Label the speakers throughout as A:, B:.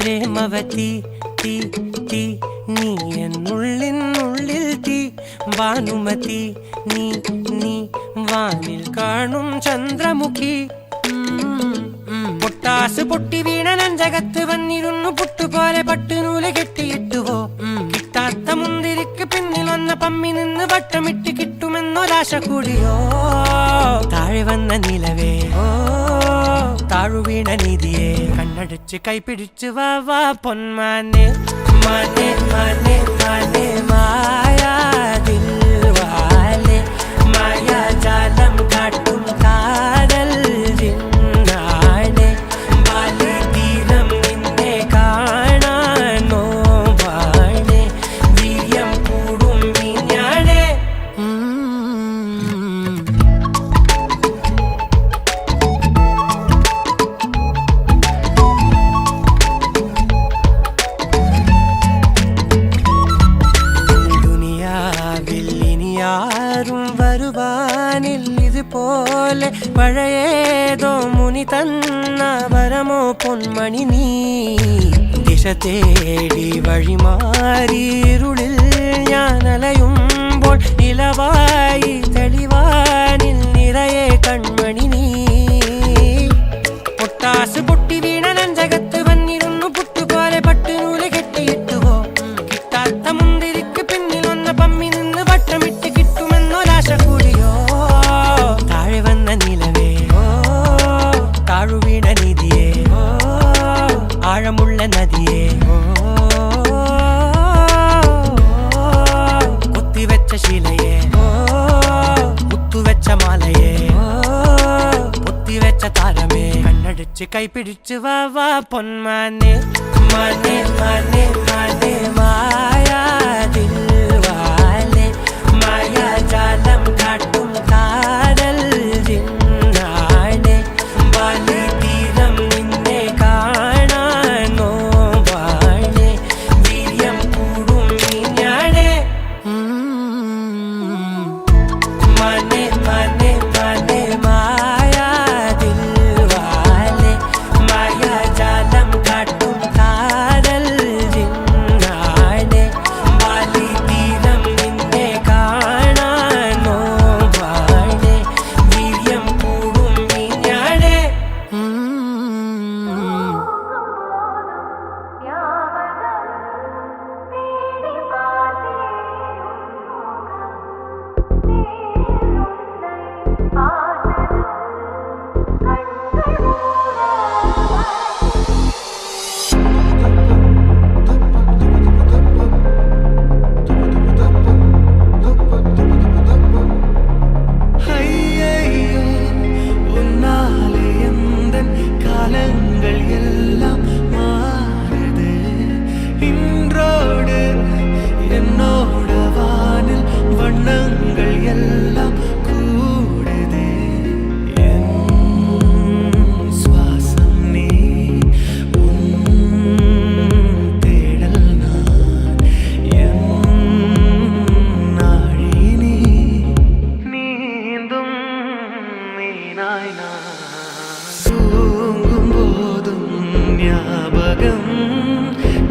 A: പ്രേമവതി തീ തീ നീ എന്നുള്ളിൽ തീ ഭാനുമതി നീ നീ വാനിൽ കാണും ചന്ദ്രമുഖി പൊട്ടാസ് പൊട്ടി വീണ നഞ്ചകത്ത് വന്നിരുന്നു പുട്ടുപോലെ പട്ടുനൂല് കെട്ടിയിട്ടുവോ കിട്ടാത്ത മുന്തിരിക്ക് പിന്നിൽ വന്ന പമ്മി നിന്ന് വട്ടമിട്ട് കിട്ടുമെന്നൊരാശ കൂടിയോ താഴെ വന്ന നിലവേ ഓ താഴു വീണ നിധിയെ കണ്ണടിച്ച് കൈപിടിച്ച് വാ വാ പൊന്മാനെ മാനെ മാനെ മാനെ മായാതിൽ വാലെ മായാജാലം കാട്ടും കാതൽ പോലെ പഴയേതോ മുനി തന്ന വരമോ പൊന്മണി നീ ദിശ തേടി വഴിമാറിയിരുളിൽ ഞാൻ അലയുമ്പോൾ നിലവായി തെളിവാനിൽ നിറയെ കൺമണി നീ പൊട്ടാസ് പൊട്ടി വീണ നഞ്ചകത്ത് വന്നിരുന്നു പുട്ടുപോലെ പട്ടുനൂല് കെട്ടിയിട്ടുവോ കിട്ടാത്ത മുന്തിരിക്ക് പിന്നിൽ വന്ന പമ്മി നിന്ന് വട്ടമിട്ട് കിട്ടുമെന്നൊരാശ കൂടിയോ താഴെ വന്ന നിലവേ ഓ താഴു വീണ നിധിയെ ഓ ആഴമുള്ള നദിയെ ഓ കൊത്തിവെച്ച ശിലയെ ഓ മുത്തുവെച്ച മാലയെ ഓ പൊത്തിവെച്ച താരമേ കണ്ണടിച്ച് കൈപിടിച്ച് വാ വാ പൊന്മാനെ മാനെ മാനെ മാനെ മായാതിൽ വാലെ മായാജാലം കാട്ടും കാതൽ ജിന്നാനെ വാലി തീരം നിന്നെ കാണാൻ നോവാനെ വീര്യം കൂടും ഞാനേ മാനെ മാനെ മാനെ മായാതിൽ വാലെ മായാജാലം കാട്ടും കാതൽ ജിന്നാനെ വാലി തീരം നിന്നെ കാണാൻ നോവാനെ വീര്യം കൂടും ഞാനേ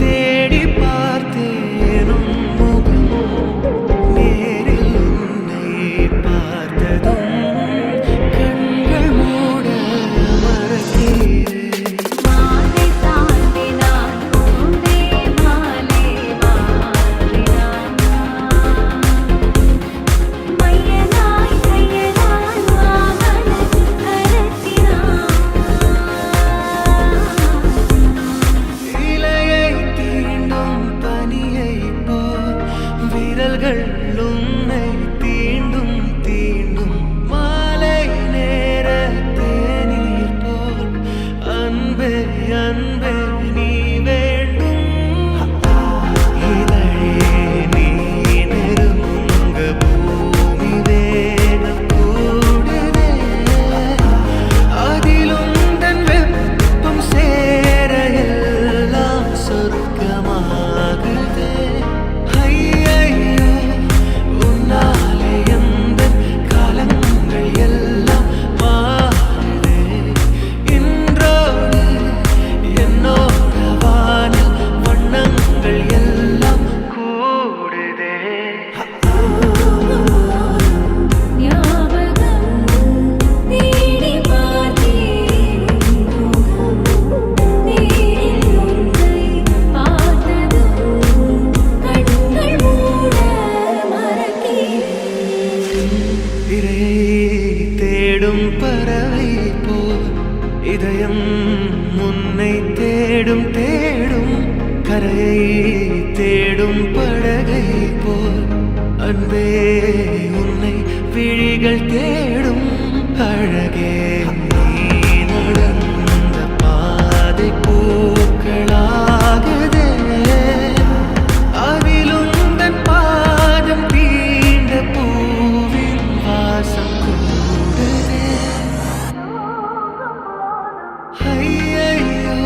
A: തേടി പാർത്തേനും മുഖം നേരിൽ ഉന്നെ പാർത്തതും കണ്ണുകൾ മൂട മറക്കീരേ உன்னை தீண்டும் தீண்டும் மாலை நேரத்தே நீர் போல் அன்பே அன்பே நீ வேண்டும் இதழே நீ நெருங்க பூமி வேகம் கூடுதே அதிலும் தன் வெப்பம் சேர எல்லாம் சொர்க்கமாகுதே அன்பே உன்னை விழிகள் தேடும் அழகே நீ நடந்த பாதை பூக்களாகுதே அதிலும் தன் பாதம் தீண்ட பூவின் வாசம் கூடுதே ஐயையோ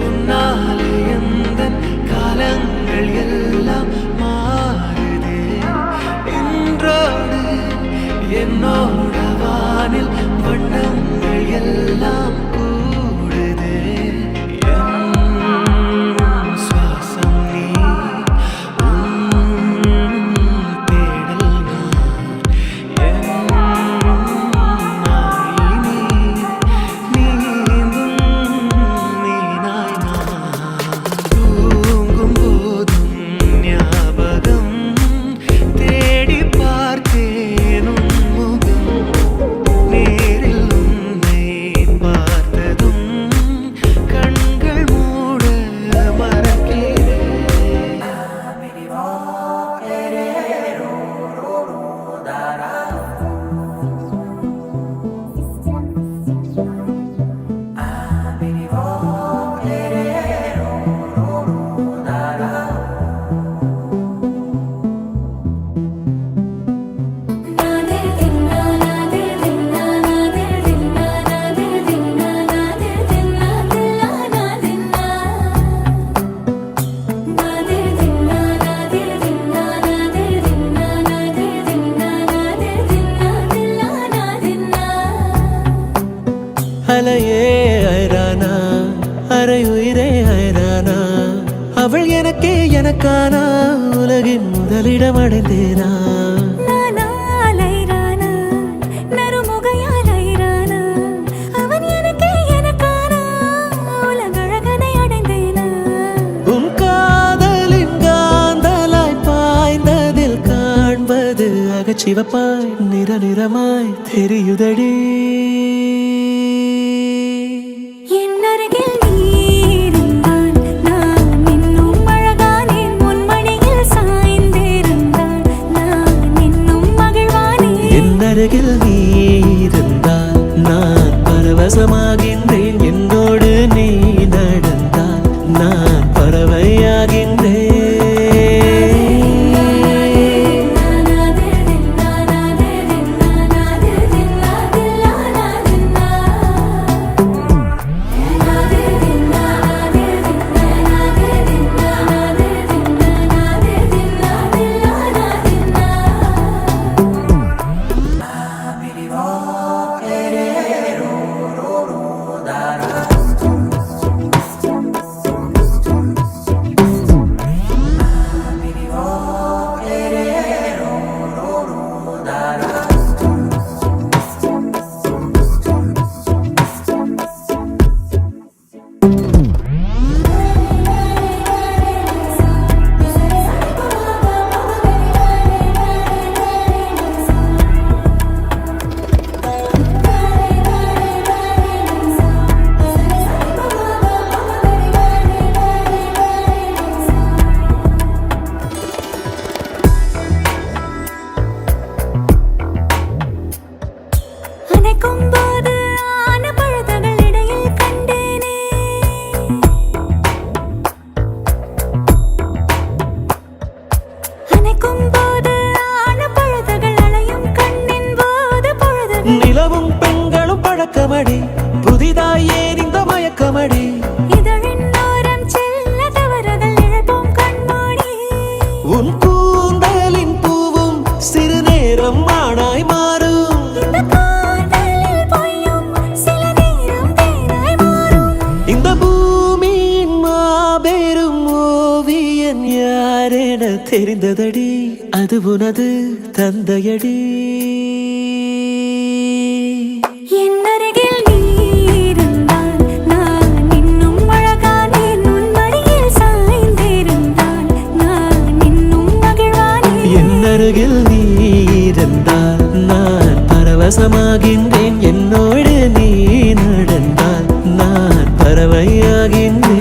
A: உன்னாலே எந்தன் காலங்கள் எல்லாம் மாறுதே இன்றோடு என்னோட வானில் வண்ணங்கள் எல்லாம் கூடுதே என் சுவாசம் நீ உன் தேடல் நான் என் நாய் நீ நீந்தும் மீனாய் நான் தூங்கும் போதும் ஞாபகம் தேடி பார்த்தேன் உன் முகம் நேரில் உன்னை பார்த்ததும் கண்கள் மூட மறக்கிறேன்
B: அலையே ஐரானா அரையுயிரே ஐரானா அவள் எனக்கே எனக்கானா உலகின் முதலிடம் அடைந்தேனா உன் காதலின் காந்தலாய் பாய்ந்ததில் காண்பது அகச்சிவப்பாய் நிற நிறமாய் தெரியுதடி அருகில் நீ இருந்தால் நான் பரவசமாகின்றேன் என்னோடு நீ நடந்தால் நான் பறவையாகின்றேன் நிலவும் பெண்களும் பழக்கமடி புதிதாய் ஏன் இந்த மயக்கமடி உன் கூந்தலின் பூவும் சிறு நேரம் மானாய் மாறும் இந்த பூமியின் மாபெரும் ஓவியன் யாரென தெரிந்ததடி அது உனது தந்தையடி அருகில் நீ இருந்தால் நான் பரவசமாகின்றேன் என்னோடு நீ நடந்தால் நான் பறவையாகின்றேன்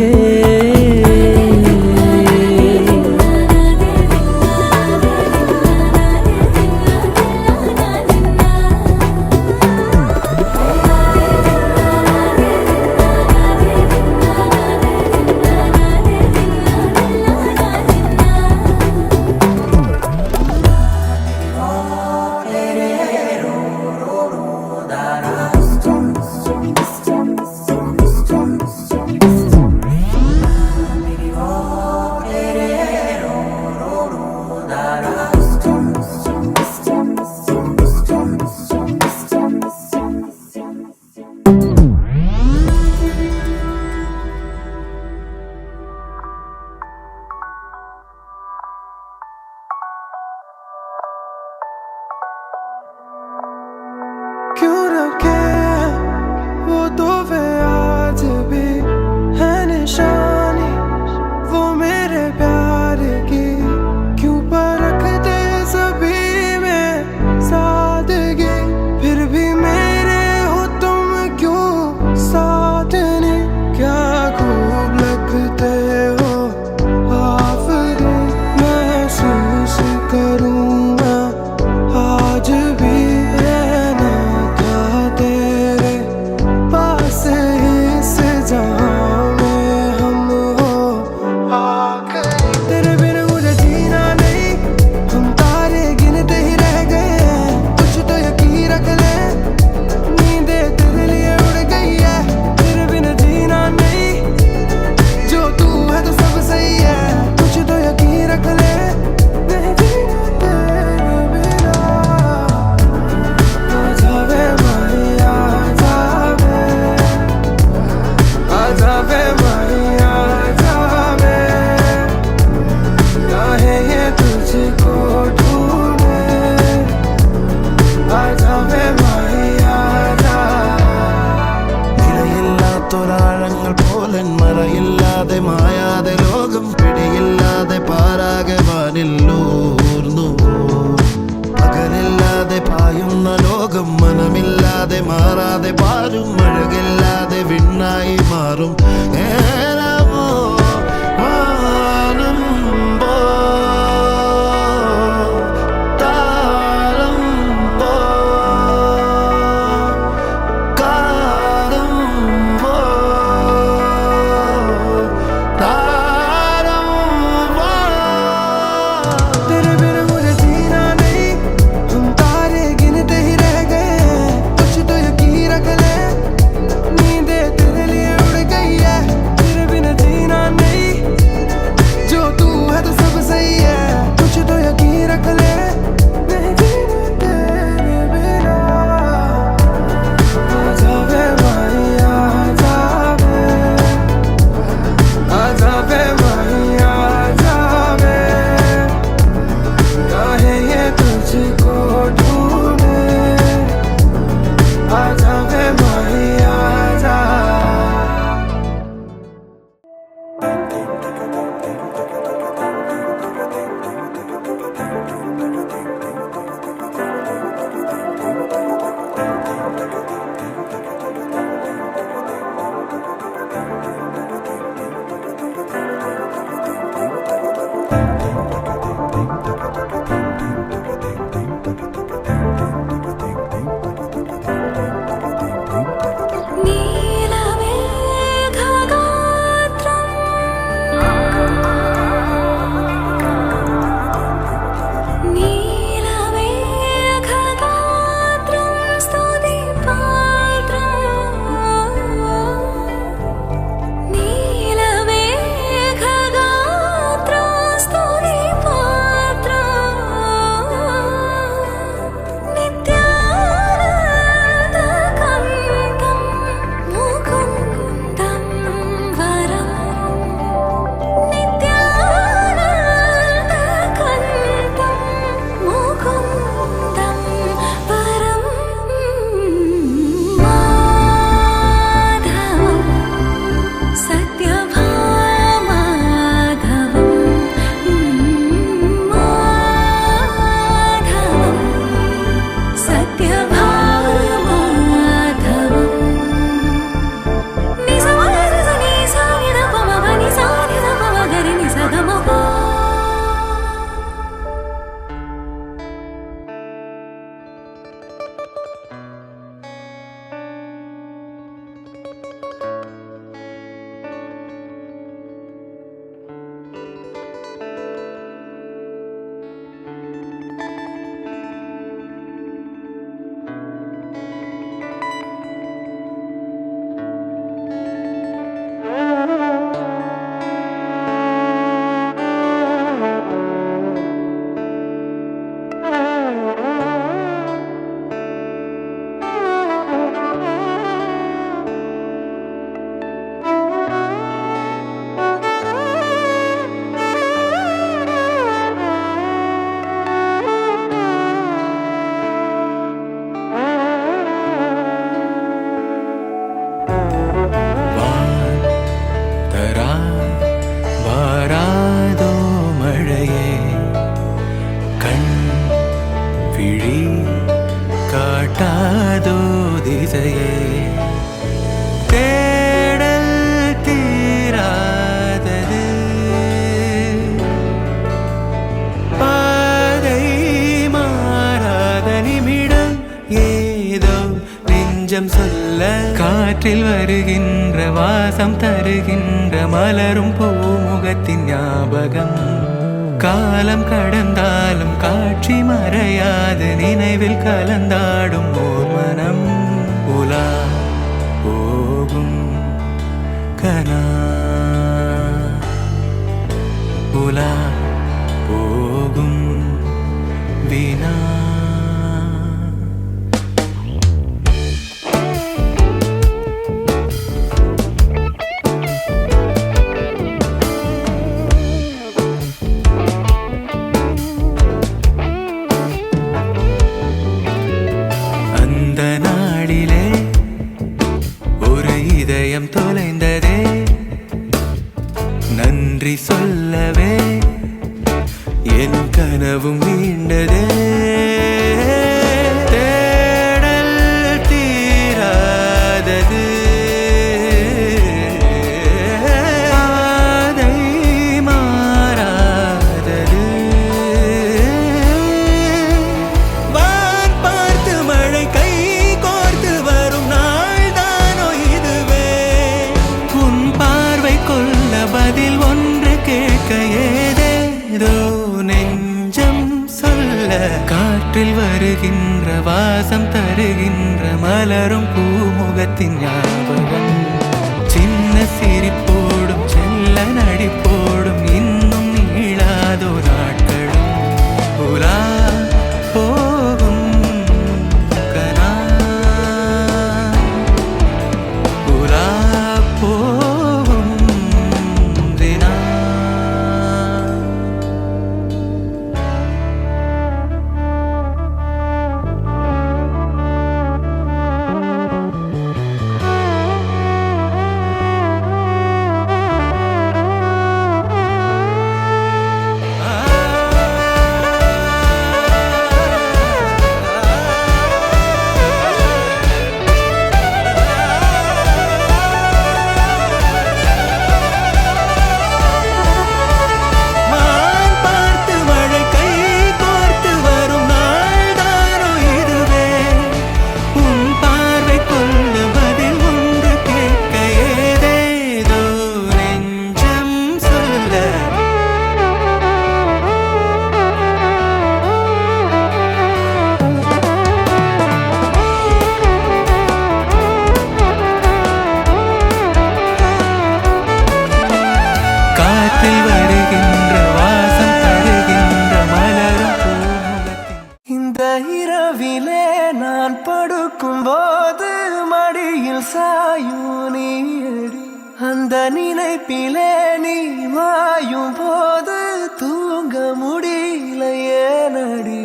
C: ഊർന്നു പകലില്ലാതെ പായുന്ന ലോകം മനമില്ലാതെ മാറാതെ പാരും അഴകില്ലാതെ വിണ്ണായി മാറും ഏലമോ വാനം പോ താളം പോ കാലം പോ താരം പോ
B: तेरे बिन मुझे जीना नहीं तुम तारे गिनते ही रह गए कुछ तो यकीन रख ले नींदे तेरे लिए उड़ गई है तेरे बिन जीना नहीं जो तू है तो सब सही है कुछ तो यकीन रख ले नहीं जीना तेरे बिना आ जावे भाई आ जावे भाई आ जावे काहे ये तुझको ढूंढे आ जावे भाई आ जा
A: வாராதோ மழையே கண் விழி காட்டாதோ திசையே தேடல் தீராதது பாதை மாறாத நிமிடம் ஏதோ நெஞ்சம் சொல்ல காற்றில் வருகின்ற வாசம் தருகின்ற மலரும் பூமுகத்தின் ஞாபகம் காலம் கடந்தாலும் காட்சி மறையாது நினைவில் கலந்தாடும் ஓர் மனம் உலா போகும் கனா உலா போகும் வினா இதயம் தொலைந்ததே நன்றி சொல்லவே என் கை கனவும் நீண்டதே தேடல் தீராதது பாதை மாறாதது வான் பார்த்து மழை கை கோர்த்து வரும் நாள் தானோ இதுவே உன் பார்வை கொள்ள பதில் ஒன்று கேட்க ஏதேதோ நெஞ்சம் சொல்ல காற்றில் வருகின்ற வாசம் தருகின்ற மலரும் பூமுகத்தின் ஞாபகம் சின்ன சிரிப்போடும் செல்ல நடிப்போடும் இன்னும் நீளாதோ நாட்களும் உலா போகும் கனா உலா போகும் தினா வான் பார்த்து மழை கை கோர்த்து வரும் நாள் தானோ இதுவே உன் பார்வை கொள்ள பதில் ஒன்று கேட்க ஏதேதோ நெஞ்சம் சொல்ல காற்றில் வருகின்ற வாசம் தருகின்ற மலரும் பூமுகத்தின்
B: இந்த இரவிலே நான் படுக்கும் போது மடியில் சாயும் நீடி அந்த நினைப்பிலே நீ மாயும் போது தூங்க முடியல ஏனடி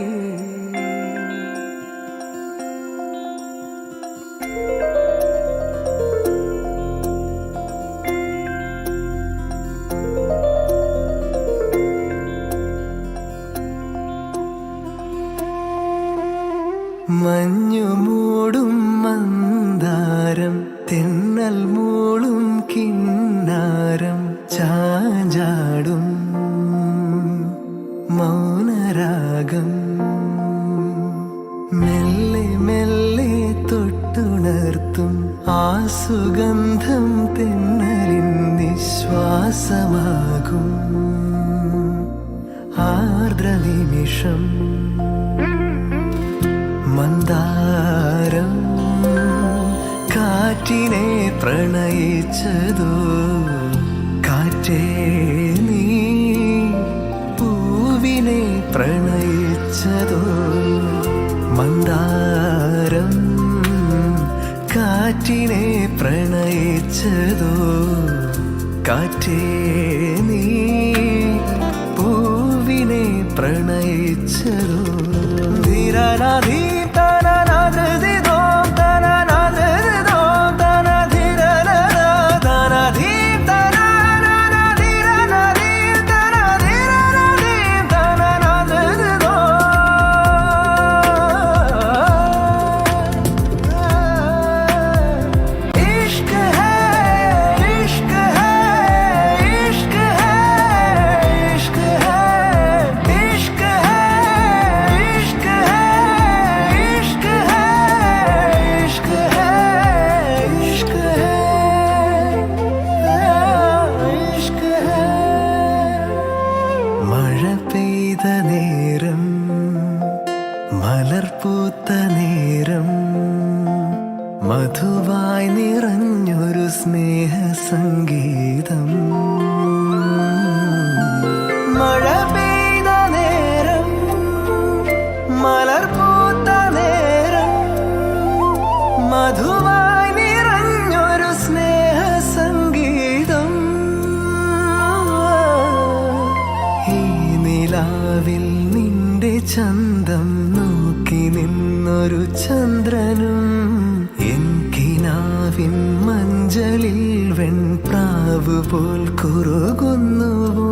B: മഞ്ഞു മൂടും മന്ദാരം തെന്നൽ മൂളും കിന്നാരം ചാഞ്ചാടും മൗനരാഗം മെല്ലെ മെല്ലെ തൊട്ടുണർത്തും ആ സുഗന്ധം തെന്നലിൻ നിശ്വാസമാകും ആർദ്ര നിമിഷം മന്ദാരം കാറ്റിനെ പ്രണയിച്ചതോ കാറ്റേ നീ പൂവിനെ പ്രണയിച്ചതോ മന്ദാരം കാറ്റിനെ പ്രണയിച്ചതോ കാറ്റേ നീ പൂവിനെ പ്രണയിച്ചതോ ധീരനാധീ മലർപൂത്ത നേരം മധുവായി നിറഞ്ഞൊരു സ്നേഹ സംഗീതം മഴ പെയ്ത നേരം മലർപൂത്ത നേരം മധുവായി നിറഞ്ഞൊരു സ്നേഹ സംഗീതം ഈ നിലാവിൽ നിന്റെ ചന്തം നോക്കി നിന്നൊരു ചന്ദ്രനും എൻ കിനാവിൻ മഞ്ചലിൽ വെൺപ്രാവ് പോൽ കുറുകുന്നുവോ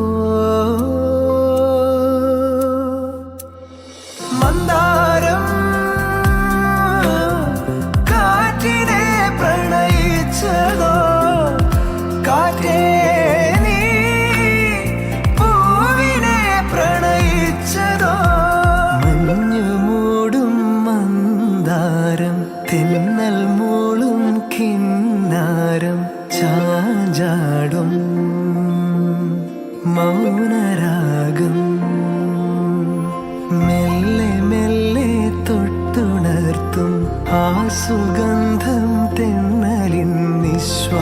B: മെല്ലെ മെല്ലെ തൊട്ടുണർത്തും ആ സുഗന്ധം തെന്നലിൻ നിശ്വാസമാകും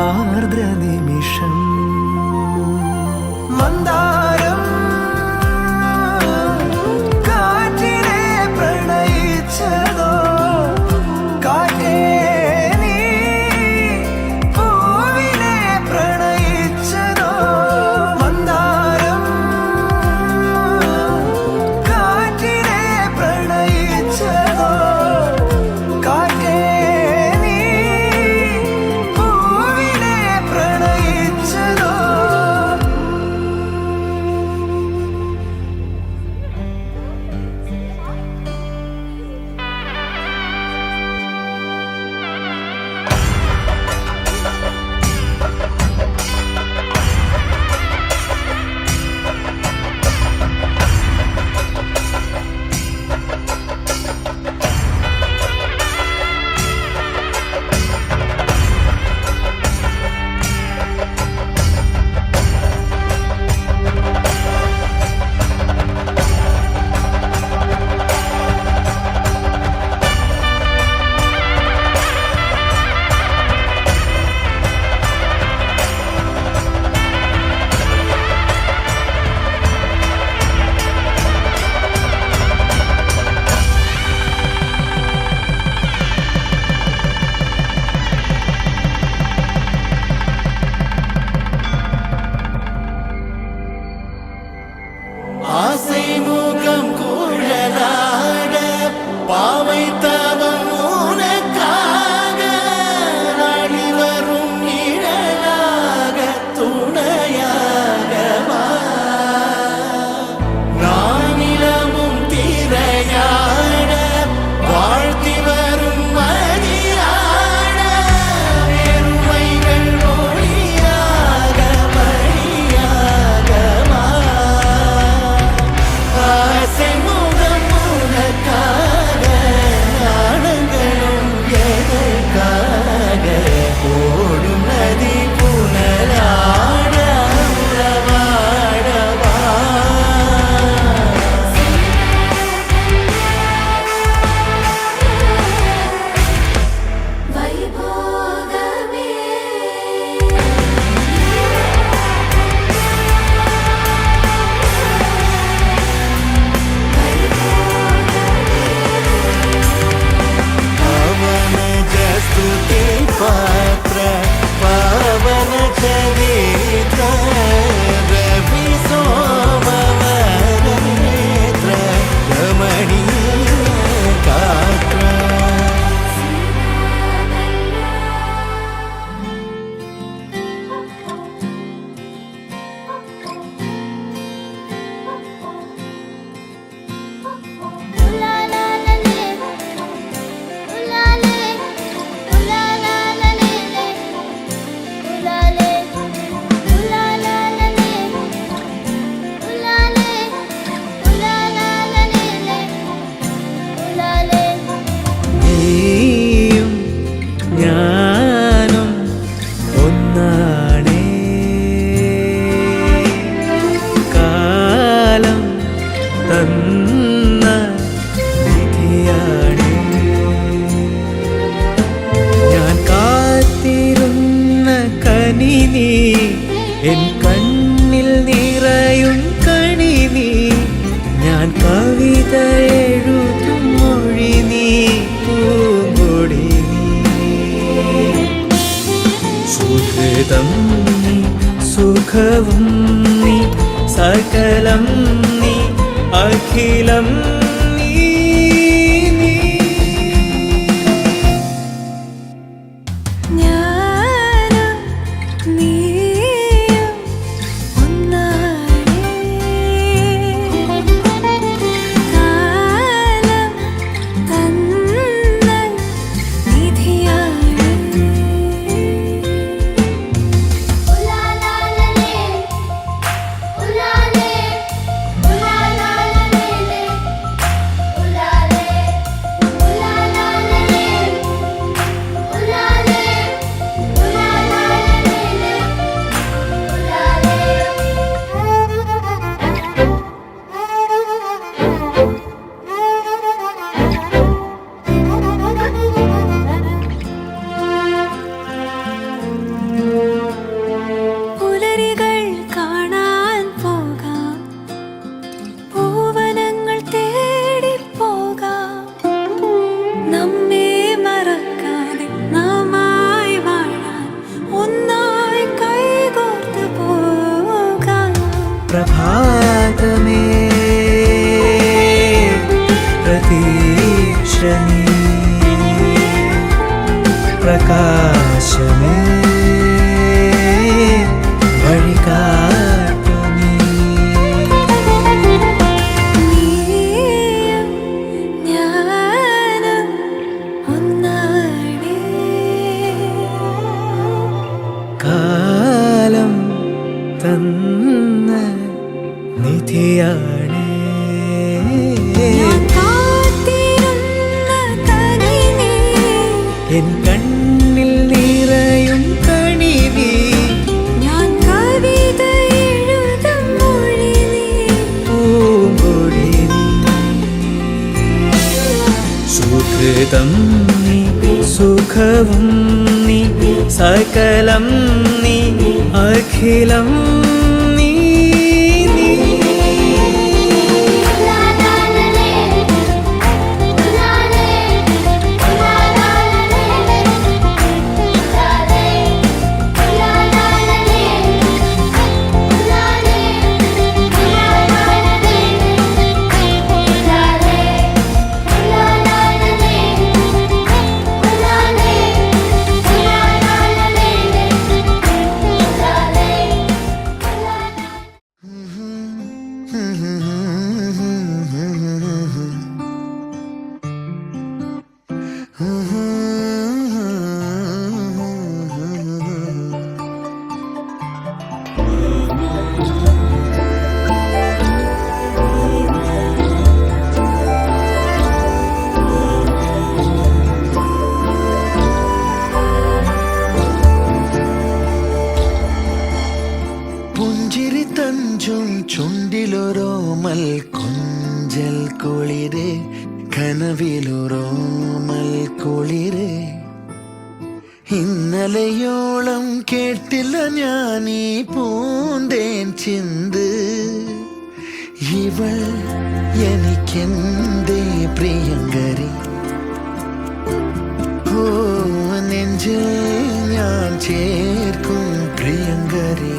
B: ആർദ്ര നിമിഷം മന്ദാരം കാറ്റിനെ പ്രണയിച്ചതോ കാറ്റേ നീ പൂവിനെ പ്രണയിച്ചതോ മന്ദാരം കാറ്റിനെ പ്രണയിച്ചതോ കാറ്റേ നീ പൂവിനെ പ്രണയിച്ചതോ.
C: ஆசை முகம் குழலாட பாவை தவம் உனக்காக நாடி வரும் நிழலாக துணையாக வா. நானிலமும் திரையாட வாழ்த்தி வரும் மதியாட பெருமைகள் மொழியாக மணியாக வா. ஆசை முகம் உனக்காக நாணங்களும் எதற்காக ஓடும் நதி புனலாட உறவாடவா.
D: வைபோகமே
C: ಪವನ ಜಸ್ತುತಿ ಪಾತ್ರ ಪವನ ಚರಿತ್ರ ರವಿ ಸೋಮವರ ನೇತ್ರ ರಮಣೀಯ ಗಾತ್ರ.
A: നീയും ഞാനും ഒന്നാണേ കാലം തന്ന വിധിയാണേ ഞാൻ കാത്തിരുന്ന കനി നീ എൻ കണ്ണിൽ നിറയും കണി നീ ഞാൻ കവിത എഴുതും മൊഴി നീ പൂങ്കൊടി നീ സുഹൃതം നീ സുഖവും നീ സകലം നീ അഖിലം നീ നീ
D: ഞാനും നീയും ഒന്നാണേ കാലം തന്ന നിധിയാണ് ഉലാലാലലേ ഉലാലേ ഉലാലാലലേ
A: പ്രഭാതമേ പ്രതീക്ഷനീ പ്രകാശമേ വഴികാട്ടു നീ.
D: നീയും ഞാനും ഒന്നാണേ.
A: കാലം തന്ന നിധിയാണേ.
D: ഞാൻ കാത്തിരുന്ന കനിനീ.
A: എൻ കണ്ണിൽ നിറയും കണി നീ.
D: ഞാൻ കവിത എഴുതും മൊഴി നീ.
A: പൂങ്കൊടി നീ. സുഹൃതം നീ സുഖവും നീ സകലം നീ അഖിലം നീ നീ.
C: പുഞ്ചിരി തഞ്ചും ചുണ്ടിലൊരോമൽ കൊഞ്ചൽ കുളിര് കനവിലൊരോമൽ കുളിര് ഇന്നലെയോളം കേട്ടില്ല ഞാനീ പൂന്തേൻ ചിന്ത് ഇവൾ എനിക്കെന്തേ പ്രിയങ്കരി ഓ നെഞ്ചിൽ ഞാൻ ചേർക്കും പ്രിയങ്കരി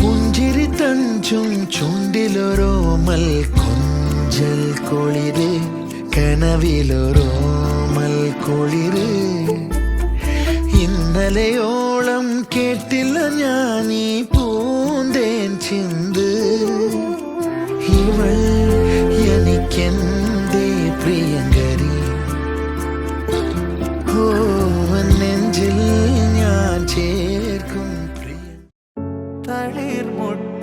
C: പുഞ്ചിരി തഞ്ചും ചുണ്ടിലൊരോമൽ കൊഞ്ചൽ കുളിര് കനവിലൊരോമൽ കുളിര് ഇന്നലെയോളം കേട്ടില്ല ഞാനീ പൂന്തേൻ ചിന്ത് ഇവൾ എനിക്കെന്തേ പ്രിയങ്കരി ഓ നെഞ്ചിൽ ഞാൻ ചേർക്കും പ്രിയ തളിർമൊട്ട്